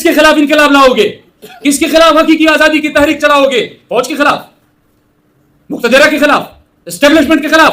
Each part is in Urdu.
کے خلاف انقلاب لاؤ گے؟ کس کے خلاف حقیقی آزادی کی تحریک چلاؤ گے؟ فوج کے خلاف، مقتدرہ کے خلاف، اسٹیبلشمنٹ کے خلاف؟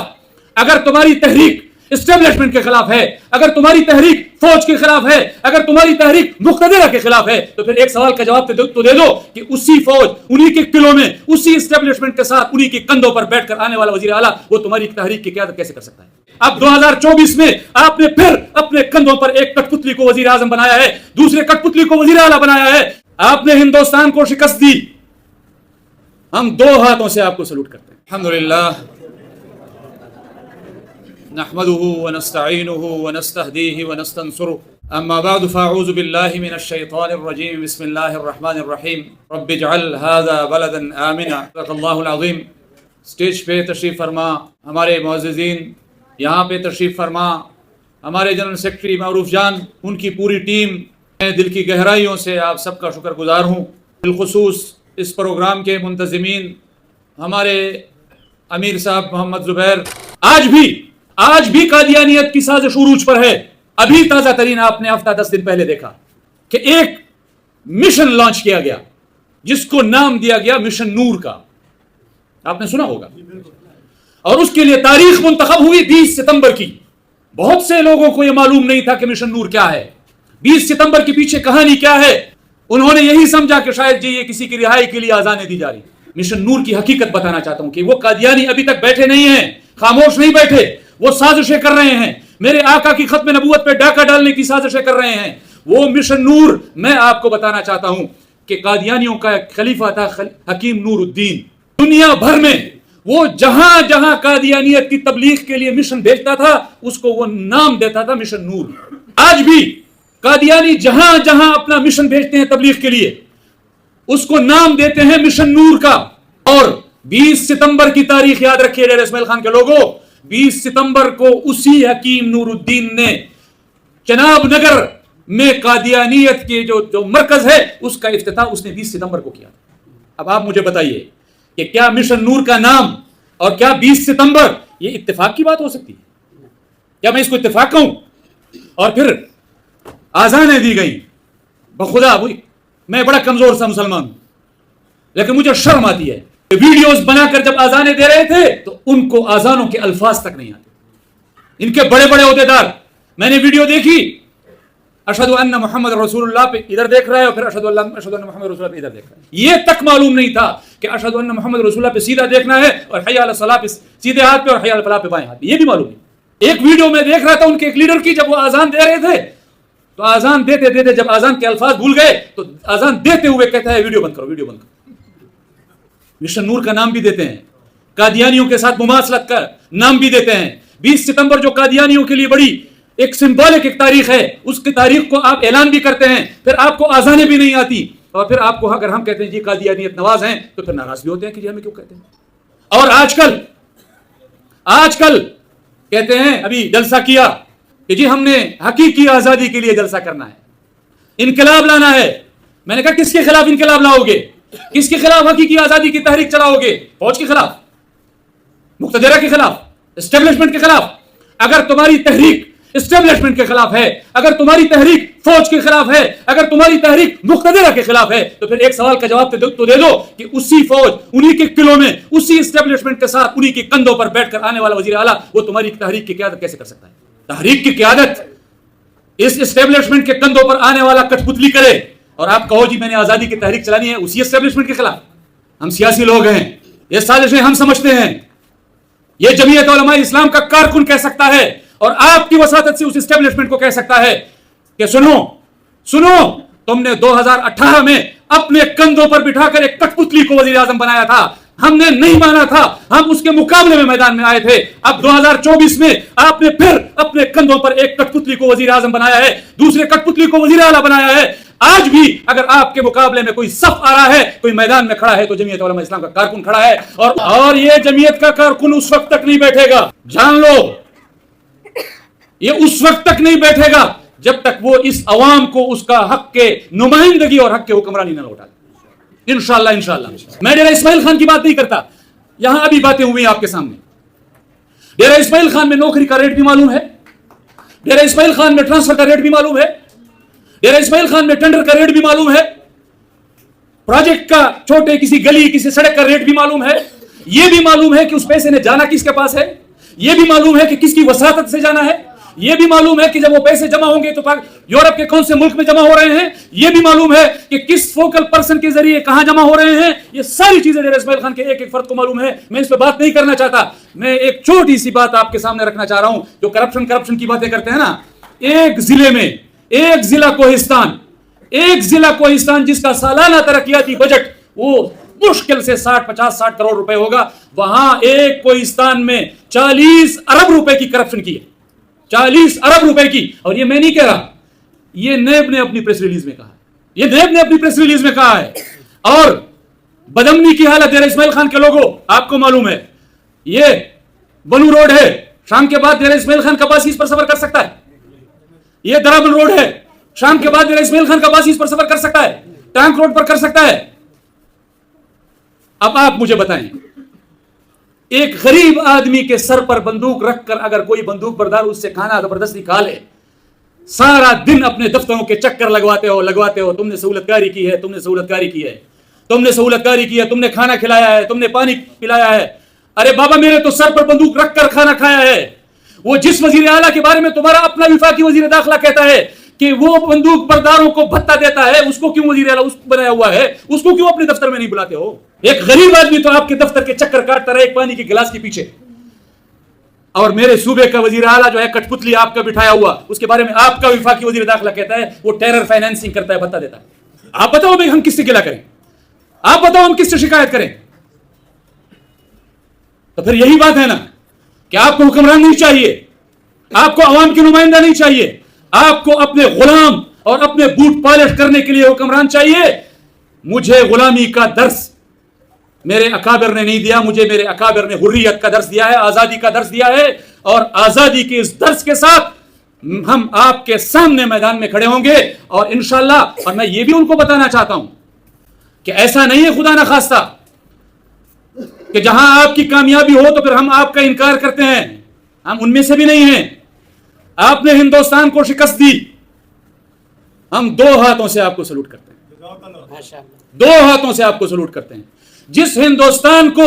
اگر تمہاری تحریک اسٹیبلشمنٹ کے خلاف ہے، اگر تمہاری تحریک فوج کے خلاف ہے، اگر تمہاری تحریک مقتدرہ کے خلاف ہے، تو پھر ایک سوال کا جواب تو دے دو کہ اسی فوج، انہی کے قلعوں میں، اسی اسٹیبلشمنٹ کے ساتھ، انہی کے کندھوں پر بیٹھ کر آنے والا وزیر اعلیٰ وہ تمہاری تحریک کی قیادت کیسے کر سکتا ہے؟ اب 2024 میں آپ نے پھر اپنے کندھوں پر ایک کٹ پتلی کو وزیر اعظم بنایا ہے، دوسرے کٹ پتلی کو وزیر اعلیٰ بنایا ہے، آپ نے ہندوستان کو شکست دی، ہم دو ہاتھوں سے آپ کو سلوٹ کرتے ہیں۔ الحمدللہ نحمده ونستعینه ونستهدیه ونستنصره اما بعد فاعوذ باللہ من الشیطان الرجیم بسم اللہ الرحمن الرحیم رب اجعل هذا بلدا آمنا صدق اللہ العظیم۔ سٹیج پہ تشریف فرما ہمارے معززین، یہاں پہ تشریف فرما ہمارے جنرل سیکرٹری معروف جان، ان کی پوری ٹیم، میں دل کی گہرائیوں سے آپ سب کا شکر گزار ہوں، بالخصوص اس پروگرام کے منتظمین، ہمارے امیر صاحب محمد زبیر۔ آج بھی قادیانیت کی سازش عروج پر ہے۔ ابھی تازہ ترین آپ نے ہفتہ 10 دن پہلے دیکھا کہ ایک مشن لانچ کیا گیا جس کو نام دیا گیا مشن نور کا، آپ نے سنا ہوگا، اور اس کے لیے تاریخ منتخب ہوئی 20 ستمبر کی۔ بہت سے لوگوں کو یہ معلوم نہیں تھا کہ مشن نور کیا ہے، 20 ستمبر کے پیچھے کہانی کیا ہے۔ انہوں نے یہی سمجھا کہ شاید جی یہ کسی کی رہائی کے لیے آزانیں دی جا رہی۔ مشن نور کی حقیقت بتانا چاہتا ہوں کہ وہ قادیانی ابھی تک بیٹھے نہیں ہیں، خاموش نہیں بیٹھے، وہ سازشیں کر رہے ہیں، میرے آقا کی ختم نبوت پہ ڈاکہ ڈالنے کی سازشیں کر رہے ہیں۔ وہ مشن نور میں آپ کو بتانا چاہتا ہوں کہ قادیانیوں کا ایک خلیفہ تھا حکیم نور الدین، دنیا بھر میں وہ جہاں جہاں قادیانیت کی تبلیغ کے لیے مشن بھیجتا تھا اس کو وہ نام دیتا تھا مشن نور۔ آج بھی قادیانی جہاں جہاں اپنا مشن بھیجتے ہیں تبلیغ کے لیے اس کو نام دیتے ہیں مشن نور کا۔ اور 20 ستمبر کی تاریخ یاد رکھیے ڈیرہ اسماعیل خان کے لوگوں، 20 ستمبر کو اسی حکیم نور الدین نے چناب نگر میں قادیانیت کے جو مرکز ہے اس کا افتتاح اس نے 20 ستمبر کو کیا۔ اب آپ مجھے بتائیے کہ کیا مشن نور کا نام اور کیا 20 ستمبر یہ اتفاق کی بات ہو سکتی ہے؟ کیا میں اس کو اتفاق کہوں؟ اور پھر آزانیں دی گئیں، بخدا میں بڑا کمزور سا مسلمان ہوں لیکن مجھے شرم آتی ہے، ویڈیوز بنا کر جب آزانے دے رہے تھے تو ان کو آزانوں کے الفاظ تک نہیں آتے۔ ان کے بڑے بڑے عہدیدار، میں نے ویڈیو دیکھی، اشہد ان محمد رسول اللہ پہ ادھر دیکھ رہا ہے اور پھر اشہد ان محمد رسول اللہ پہ ادھر دیکھ رہا ہے۔ یہ تک معلوم نہیں تھا کہ اشہد ان محمد رسول اللہ پہ سیدھا دیکھنا ہے اور حی علی الصلاۃ پہ سیدھے ہاتھ پہ اور حی علی الفلاح پہ بائیں ہاتھ پہ، یہ بھی معلوم نہیں۔ ایک ویڈیو میں دیکھ رہا تھا ان کے ایک لیڈر کی، جب وہ آزان دے رہے تھے تو آزان دیتے دیتے جب آزان کے الفاظ بھول گئے تو آزان دیتے ہوئے کہتا ہے ویڈیو بند کرو، ویڈیو بند کرو۔ مشن نور کا نام بھی دیتے ہیں، قادیانیوں کے ساتھ مماثلت کا نام بھی دیتے ہیں۔ 20 ستمبر جو قادیانیوں کے لیے بڑی ایک سمبولک ایک تاریخ ہے، اس کی تاریخ کو آپ اعلان بھی کرتے ہیں، پھر آپ کو آزانیں بھی نہیں آتی، اور پھر آپ کو اگر ہم کہتے ہیں جی قادیانیت نواز ہیں تو پھر ناراض بھی ہوتے ہیں کہ جی ہمیں کیوں کہتے ہیں۔ اور آج کل کہتے ہیں ابھی جلسہ کیا کہ جی ہم نے حقیقی آزادی کے لیے جلسہ کرنا ہے، انقلاب لانا ہے۔ میں نے کہا کس کے خلاف انقلاب لاؤ گے؟ کس کے خلاف حقیقی آزادی کی تحریک چلاؤ گے؟ فوج کے خلاف، مقتدرہ کے خلاف، اسٹیبلشمنٹ کے خلاف؟ اگر تمہاری تحریک اسٹیبلشمنٹ کے خلاف ہے، اگر تمہاری تحریک فوج کے خلاف ہے، اگر تمہاری تحریک مقتدرہ کے خلاف ہے، تو پھر ایک سوال کا جواب تو دے دو کہ اسی فوج، انہی کے قلعوں میں، اسی اسٹیبلشمنٹ کے ساتھ، انہی کے کندھوں پر بیٹھ کر آنے والا وزیر اعلیٰ وہ تمہاری تحریک کی قیادت کیسے کر سکتا ہے؟ تحریک کی قیادت اس اسٹیبلشمنٹ کے کندھوں پر آنے والا کٹ پتلی کرے اور آپ کہو جی میں نے آزادی کی تحریک چلانی ہے اسی اسٹیبلشمنٹ کے خلاف۔ ہم سیاسی لوگ ہیں، یہ سازشیں ہم سمجھتے ہیں، یہ جمعیت علماء اسلام کا کارکن کہہ سکتا ہے اور آپ کی وساطت سے اس اسٹیبلشمنٹ کو کہہ سکتا ہے کہ سنو تم نے 2018 میں اپنے کندھوں پر بٹھا کر ایک کٹ پتلی کو وزیر اعظم بنایا تھا، ہم نے نہیں مانا تھا، ہم اس کے مقابلے میں میدان میں آئے تھے۔ اب 2024 میں آپ نے پھر اپنے کندھوں پر ایک کٹ پتلی کو وزیر اعظم بنایا ہے، دوسرے کٹ پتلی کو وزیر اعلیٰ بنایا ہے۔ آج بھی اگر آپ کے مقابلے میں کوئی صف آ رہا ہے، کوئی میدان میں کھڑا ہے تو جمعیت علماء اسلام کا کارکن کھڑا ہے، اور یہ جمعیت کا کارکن اس وقت تک نہیں بیٹھے گا، جان لو، یہ اس وقت تک نہیں بیٹھے گا جب تک وہ اس عوام کو اس کا حق کے نمائندگی اور حق کے حکمرانی نہ لوٹا دے۔ انشاءاللہ میں ڈیرہ اسماعیل خان کی بات نہیں کرتا، یہاں ابھی باتیں ہوئی آپ کے سامنے۔ ڈیرہ اسماعیل خان میں نوکری کا ریٹ بھی معلوم ہے، ڈیرہ اسماعیل خان میں ٹرانسفر کا ریٹ بھی معلوم ہے، ڈیرہ اسماعیل خان میں ٹینڈر کا ریٹ بھی معلوم ہے, پروجیکٹ کا چھوٹے کسی گلی کسی سڑک کا ریٹ بھی معلوم ہے, یہ بھی معلوم ہے کہ اس پیسے نے جانا کس کے پاس ہے, یہ بھی معلوم ہے کہ کس کی وساطت سے جانا ہے, یہ بھی معلوم ہے کہ جب وہ پیسے جمع ہوں گے تو یورپ کے کون سے ملک میں جمع ہو رہے ہیں, یہ بھی معلوم ہے کہ کس فوکل پرسن کے ذریعے کہاں جمع ہو رہے ہیں. یہ ساری چیزیں ڈیرہ اسماعیل خان کے ایک ایک فرد کو معلوم ہے. میں اس پہ بات نہیں کرنا چاہتا, میں ایک چھوٹی سی بات آپ کے سامنے رکھنا چاہ رہا ہوں. جو کرپشن کی باتیں کرتے ہیں نا, ایک ضلع میں ایک ضلع کوہستان جس کا سالانہ ترقیاتی بجٹ وہ مشکل سے 60 کروڑ روپے ہوگا, وہاں ایک کوہستان میں 40 ارب روپے کی کرپشن کی ہے, 40 ارب روپے کی. اور یہ میں نہیں کہہ رہا, یہ نیب نے اپنی پریس ریلیز میں کہا ہے, اور بدامنی کی حالت ڈیرہ اسماعیل خان کے لوگوں آپ کو معلوم ہے. یہ بنو روڈ ہے, شام کے بعد ڈیرہ اسماعیل خان کا باسی اس پر سفر کر سکتا ہے. یہ درابل روڈ ہے, شام کے بعد ڈیرہ اسماعیل خان کا باسی اس پر سفر کر سکتا ہے, ٹانک روڈ پر کر سکتا ہے. اب آپ مجھے بتائیں, ایک غریب آدمی کے سر پر بندوق رکھ کر اگر کوئی بندوق بردار اس سے کھانا زبردستی کھا لے, سارا دن اپنے دفتروں کے چکر لگواتے ہو, تم نے سہولت کاری کی ہے, تم نے کھانا کھلایا ہے, تم نے پانی پلایا ہے. ارے بابا, میرے تو سر پر بندوق رکھ کر کھانا کھایا ہے. وہ جس وزیر اعلیٰ کے بارے میں تمہارا اپنا وفاقی وزیر داخلہ کہتا ہے کہ وہ بندوق برداروں کو بھتہ دیتا ہے, اس کو کیوں وزیر اعلیٰ اس بنایا ہوا ہے, اس کو کیوں اپنے دفتر میں نہیں بلاتے ہو؟ ایک غریب آدمی تو آپ کے دفتر کے چکر کاٹتا رہے ایک پانی کے گلاس کے پیچھے, اور میرے صوبے کا وزیر اعلیٰ جو ہے کٹ پتلی آپ کا بٹھایا ہوا, اس کے بارے میں آپ کا وفاقی وزیر داخلہ کہتا ہے وہ ٹیرر فائنینسنگ کرتا ہے, بھتہ دیتا ہے. آپ بتاؤ بھائی ہم کس سے گلہ کریں, آپ بتاؤ ہم کس سے شکایت کریں؟ تو پھر یہی بات ہے نا کہ آپ کو حکمران نہیں چاہیے, آپ کو عوام کی نمائندہ نہیں چاہیے, آپ کو اپنے غلام اور اپنے بوٹ پالش کرنے کے لیے حکمران چاہیے. مجھے غلامی کا درس میرے اکابر نے نہیں دیا, مجھے میرے اکابر نے حریت کا درس دیا ہے, آزادی کا درس دیا ہے, اور آزادی کے اس درس کے ساتھ ہم آپ کے سامنے میدان میں کھڑے ہوں گے. اور انشاءاللہ, اور میں یہ بھی ان کو بتانا چاہتا ہوں کہ ایسا نہیں ہے خدا نہ خواستہ کہ جہاں آپ کی کامیابی ہو تو پھر ہم آپ کا انکار کرتے ہیں, ہم ان میں سے بھی نہیں ہیں. آپ نے ہندوستان کو شکست دی, ہم 2 ہاتھوں سے آپ کو سلوٹ کرتے ہیں, 2 ہاتھوں سے آپ کو سلوٹ کرتے ہیں. جس ہندوستان کو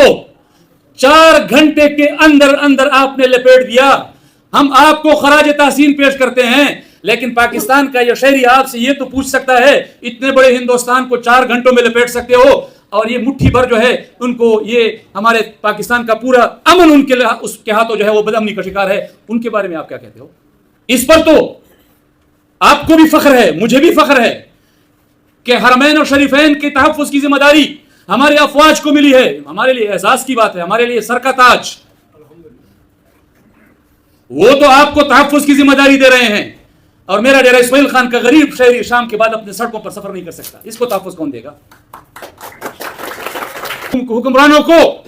4 گھنٹے کے اندر آپ نے لپیٹ دیا, ہم آپ کو خراج تحسین پیش کرتے ہیں. لیکن پاکستان کا یہ شہری آپ سے یہ تو پوچھ سکتا ہے, اتنے بڑے ہندوستان کو 4 گھنٹوں میں لپیٹ سکتے ہو, اور یہ مٹھی بھر جو ہے ان کو, یہ ہمارے پاکستان کا پورا امن ان کے اس کے ہاتھوں جو ہے وہ بدامنی کا شکار ہے, ان کے بارے میں آپ کیا کہتے ہو؟ اس پر تو آپ کو بھی فخر ہے, مجھے بھی فخر ہے کہ حرمین اور شریفین کے تحفظ کی ذمہ داری ہمارے افواج کو ملی ہے. ہمارے لیے اعزاز کی بات ہے, ہمارے لیے سر کا تاج. وہ تو آپ کو تحفظ کی ذمہ داری دے رہے ہیں, اور میرا ڈیرہ اسماعیل خان کا غریب شہری شام کے بعد اپنے سڑکوں پر سفر نہیں کر سکتا. اس کو تحفظ کون دے گا؟ حکمرانوں کو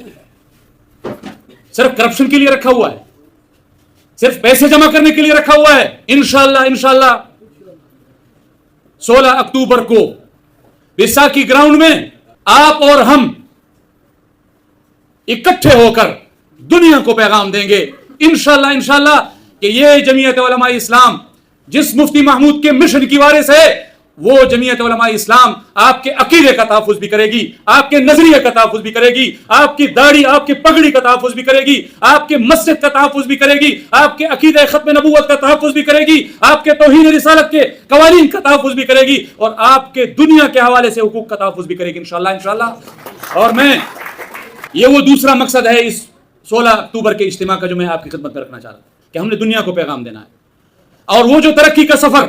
صرف کرپشن کے لیے رکھا ہوا ہے, صرف پیسے جمع کرنے کے لیے رکھا ہوا ہے. انشاءاللہ 16 اکتوبر کو بیساکھی گراؤنڈ میں آپ اور ہم اکٹھے ہو کر دنیا کو پیغام دیں گے انشاءاللہ کہ یہ جمعیت علماء اسلام جس مفتی محمود کے مشن کی وارث ہے, وہ جمعیت علماء اسلام آپ کے عقیدے کا تحفظ بھی کرے گی, آپ کے نظریے کا تحفظ بھی کرے گی, آپ کی داڑھی آپ کی پگڑی کا تحفظ بھی کرے گی, آپ کے مسجد کا تحفظ بھی کرے گی, آپ کے عقیدہ ختم نبوت کا تحفظ بھی کرے گی, آپ کے توہین رسالت کے قوانین کا تحفظ بھی کرے گی, اور آپ کے دنیا کے حوالے سے حقوق کا تحفظ بھی کرے گی انشاءاللہ. اور میں یہ وہ دوسرا مقصد ہے اس 16 اکتوبر کے اجتماع کا جو میں آپ کی خدمت میں رکھنا چاہ رہا تھا, کہ ہم نے دنیا کو پیغام دینا ہے. اور وہ جو ترقی کا سفر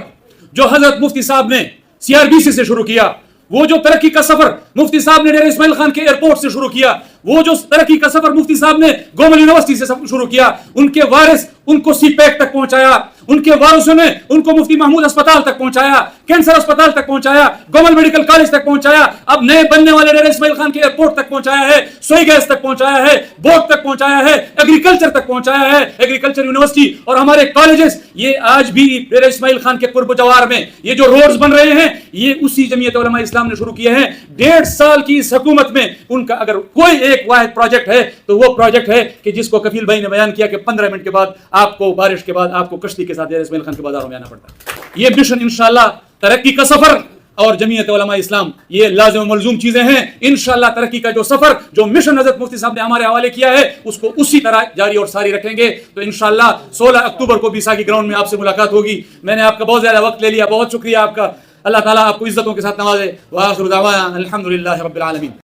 جو حضرت مفتی صاحب نے CRBC سے شروع کیا, وہ جو ترقی کا سفر مفتی صاحب نے ڈیرہ اسماعیل خان کے ایئرپورٹ سے شروع کیا, وہ جو ترقی کا سفر مفتی صاحب نے گومل یونیورسٹی سے شروع کیا, ان کے وارث ان کو سی پیک تک پہنچایا, ان کے وارثوں نے ان کو مفتی محمود اسپتال تک پہنچایا, کینسر اسپتال تک پہنچایا, گومل میڈیکل کالج تک پہنچایا, اب نئے بننے والے ڈیرہ اسماعیل خان کے ایئرپورٹ تک پہنچایا ہے, سوئی گیس تک پہنچایا ہے, بوٹ تک پہنچایا ہے, ایگریکلچر تک پہنچایا ہے, ایگریکلچر یونیورسٹی اور ہمارے کالجز. یہ آج بھی ڈیرہ اسماعیل خان کے قرب و جوار میں یہ جو روڈز بن رہے ہیں, یہ اسی جمعیت علماء اسلام نے شروع کیے ہیں. 1.5 سال کی اس حکومت میں ان کا اگر کوئی ایک واحد پروجیکٹ ہے تو وہ پروجیکٹ ہے کہ جس کو کفیل بھائی نے بیان کیا کہ 15 منٹ کے بعد آپ کو بارش کے بعد آپ کو کشتی کے ساتھ ڈیرہ اسماعیل خان کے بازاروں میں آنا پڑتا ہے. یہ مشن انشاءاللہ ترقی کا سفر اور جمعیت علماء اسلام یہ لازم و ملزوم چیزیں ہیں. انشاءاللہ ترقی کا جو سفر، جو مشن حضرت مفتی صاحب نے ہمارے حوالے کیا ہے، اس کو اسی طرح جاری اور ساری رکھیں گے. تو انشاءاللہ 16 اکتوبر کو بیساکھی گراؤنڈ میں آپ سے ملاقات ہوگی. میں نے آپ کا بہت زیادہ وقت لے لیا، بہت شکریہ آپ کا. اللہ تعالیٰ آپ کو عزتوں کے ساتھ نوازے. وآخر دعوانا الحمدللہ رب العالمین.